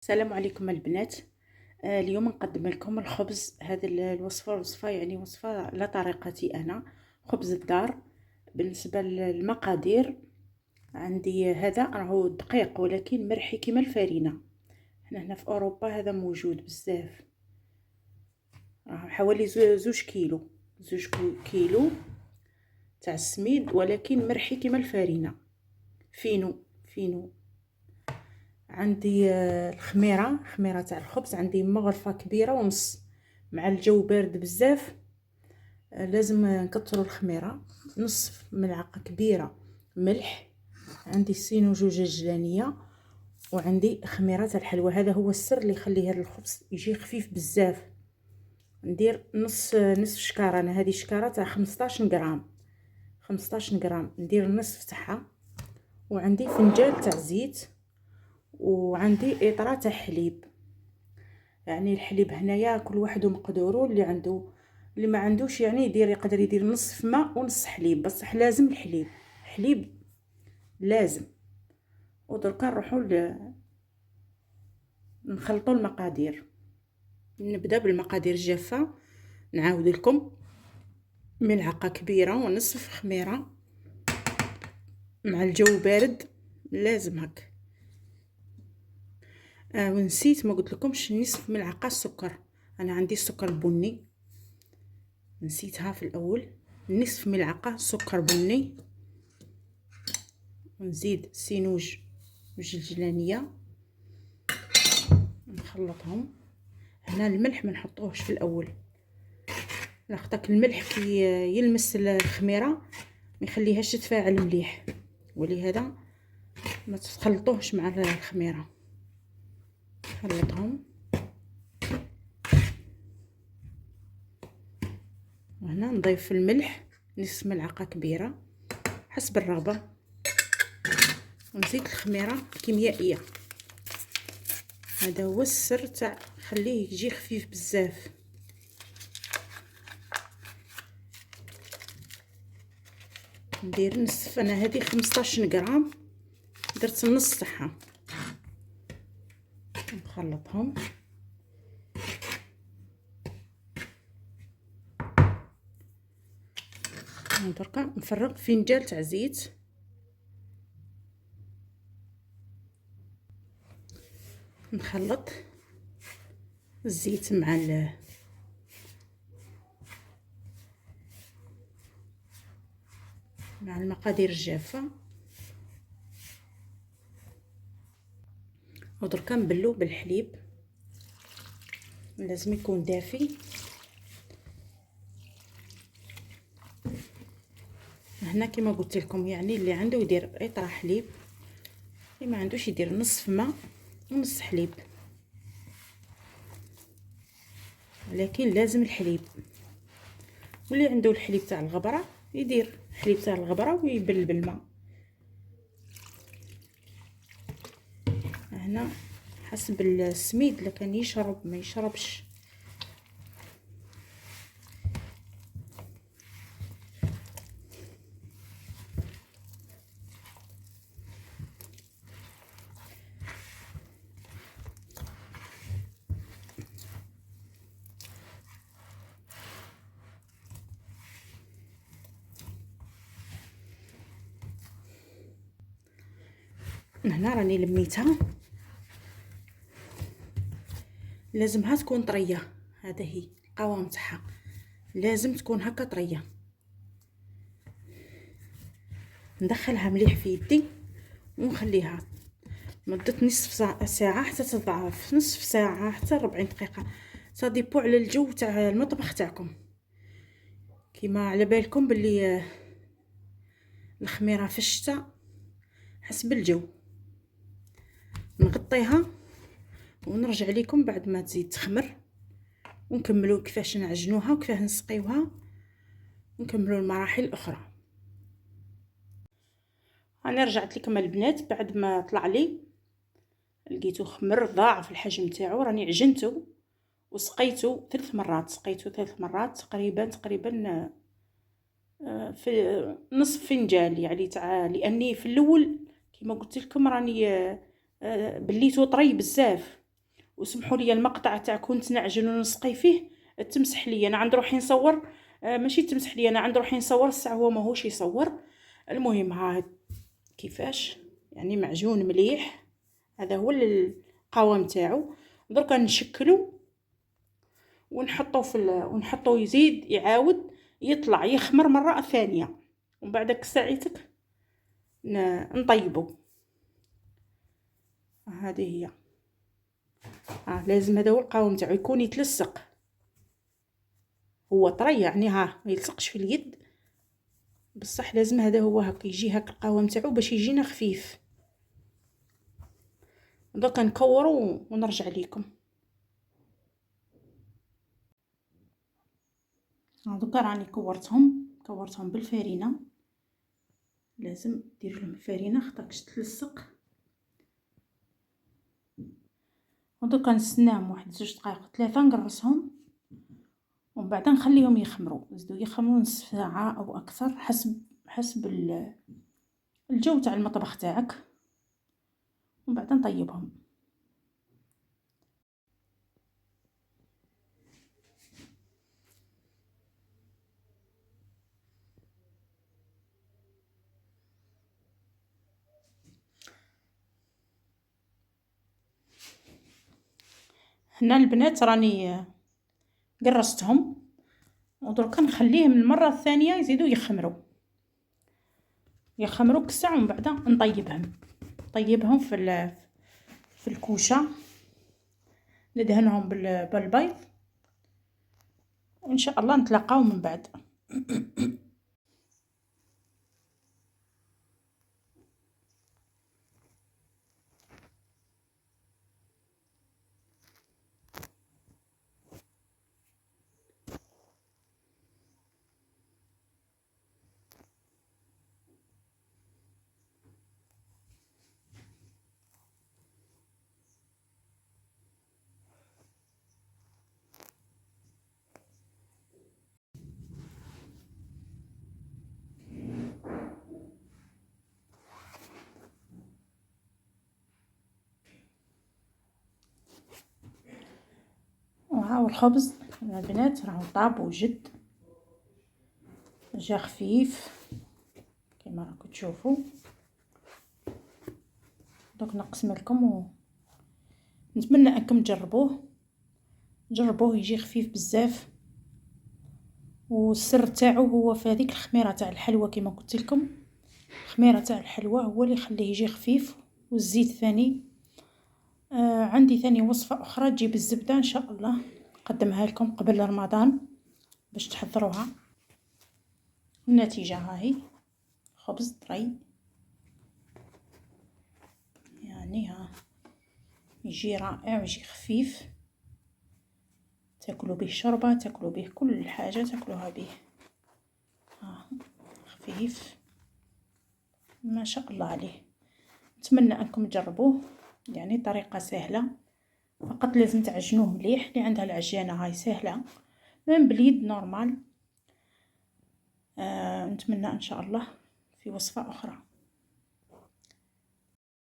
السلام عليكم البنات. اليوم نقدم لكم الخبز. هذا الوصفة يعني وصفة على طريقتي أنا، خبز الدار. بالنسبة للمقادير عندي هذا راهو دقيق ولكن مرحي كيما الفرينة. حنا هنا في أوروبا هذا موجود بزاف، راهو حوالي زوج كيلو، كيلو تاع السميد ولكن مرحي كيما الفرينة، فينو. عندي الخميره تاع الخبز، عندي مغرفه كبيره ونص. مع الجو بارد بزاف لازم نكثروا الخميره. نصف ملعقه كبيره ملح، عندي سينو جوج جلانيه، وعندي خميره تاع الحلوى. هذا هو السر اللي يخلي هذا الخبز يجي خفيف بزاف. ندير نصف شكاره، انا هذه شكاره تاع 15 غرام، 15 غرام ندير النصف تاعها. وعندي فنجان تاع زيت، وعندي اطره تاع حليب. يعني الحليب هنايا كل واحد ومقدورو، اللي عنده اللي ما عندوش يعني يقدر يدير نصف ماء ونص حليب، بصح لازم الحليب لازم. ودركا نروحوا نخلطوا المقادير. نبدا بالمقادير الجافه. نعاود لكم: ملعقه كبيره ونصف خميره، مع الجو بارد لازم هك. ونسيت ما قلت لكمش نصف ملعقه سكر، انا عندي السكر البني نسيتها في الاول. نصف ملعقه سكر بني، ونزيد سينوج جلجلانيه نخلطهم. هنا الملح ما نحطوهش في الاول، لاخاطش الملح كي يلمس الخميره ما يخليهاش تتفاعل مليح، ولهذا ما تخلطوهش مع الخميره. خلطهم. وهنا نضيف الملح نصف ملعقه كبيره حسب الرغبه، ونزيد الخميره كيميائيه. هذا هو السر تاع خليه يجي خفيف بزاف. ندير نصف، انا هذه 15 غرام درت النص تاعها. نخلطهم. دركا نفرغ فنجان تاع زيت، نخلط الزيت مع المقادير الجافه. ودركا نبلو بالحليب، لازم يكون دافي. هنا كما قلت لكم يعني اللي عنده يدير اطرا حليب، اللي ما عندوش يدير نصف ماء ونص حليب، ولكن لازم الحليب. واللي عنده الحليب تاع الغبره يدير حليب تاع الغبره ويبل بالماء. هنا حسب السميد، الا كان يشرب ما يشربش. هنا راني لميتها، لازمها تكون طريه. هذا هي القوام تاعها، لازم تكون هكا طريه. ندخلها مليح في يدي ونخليها مدة نصف ساعة حتى تضعف، نصف ساعة حتى 40 دقيقة. صديبو على الجو تاع المطبخ تاعكم. كيما على بالكم باللي الخميرة في الشتاء حسب الجو. نغطيها ونرجع لكم بعد ما تزيد تخمر، ونكملوا كيفاش نعجنوها وكيفاش نسقيوها، ونكملوا المراحل الاخرى. انا رجعت لكم البنات بعد ما طلع لي، لقيتو خمر ضاعف الحجم تاعو. راني عجنته وسقيته 3 مرات، تقريبا في نصف فنجان يعني تاع، لاني في الاول كما قلت لكم راني بليته طري بزاف، وسمحوا لي المقطع تاع كنت نعجن ونسقي فيه تمسح لي، انا عند روحي نصور، ماشي تمسح لي، انا عند روحي نصور الساعه هو ماهوش يصور. المهم ها كيفاش يعني معجون مليح، هذا هو القوام تاعو. دركا نشكلو ونحطو ونحطو يزيد يعاود يطلع يخمر مره ثانيه، ومن بعد داك ساعتك نطيبو. هذه هي. لازم هذا هو القوام تاعو يكون يتلصق، هو طري يعني ما يلصقش في اليد، بصح لازم هذا هو هكا يجي هكا القوام تاعو باش يجينا خفيف. دوكا نكورو ونرجع ليكم. دوكا راني كورتهم بالفارينه، لازم دير لهم الفارينه خاطرش تلصق. ودوكا نستناهم واحد 2 دقائق 3 نقرصهم، ومن بعد نخليهم يخمروا، نزيدو يخمروا نصف ساعه او اكثر حسب الجو تاع المطبخ تاعك، ومن بعد نطيبهم. هنا البنات راني قرصتهم، ودركا نخليهم المره الثانيه يزيدوا يخمروا كساع، ومن بعد نطيبهم في الكوشه، ندهنهم بالبيض، وان شاء الله نتلاقاو من بعد. وهاو الخبز البنات راهو طاب وجد، جا خفيف كما راكم تشوفوا. دوك نقسم لكم ونتمنى انكم جربوه يجي خفيف بزاف. والسر تاعو هو في هذيك الخميره تاع الحلوى، كما قلت لكم الخميره تاع الحلوى هو اللي يخليه يجي خفيف. والزيت ثاني عندي ثاني وصفه اخرى تجيب الزبده ان شاء الله نقدمها لكم قبل رمضان باش تحضروها. النتيجه هاهي خبز طري، يعني يجي رائع ويجي خفيف، تاكلوا به شوربه، تاكلوا به كل حاجه تاكلوها به. خفيف ما شاء الله عليه. نتمنى انكم تجربوه، يعني طريقه سهله، فقط لازم تعجنوه مليح. اللي عندها العجانه هاي سهله من بليد نورمال. نتمنى ان شاء الله في وصفه اخرى.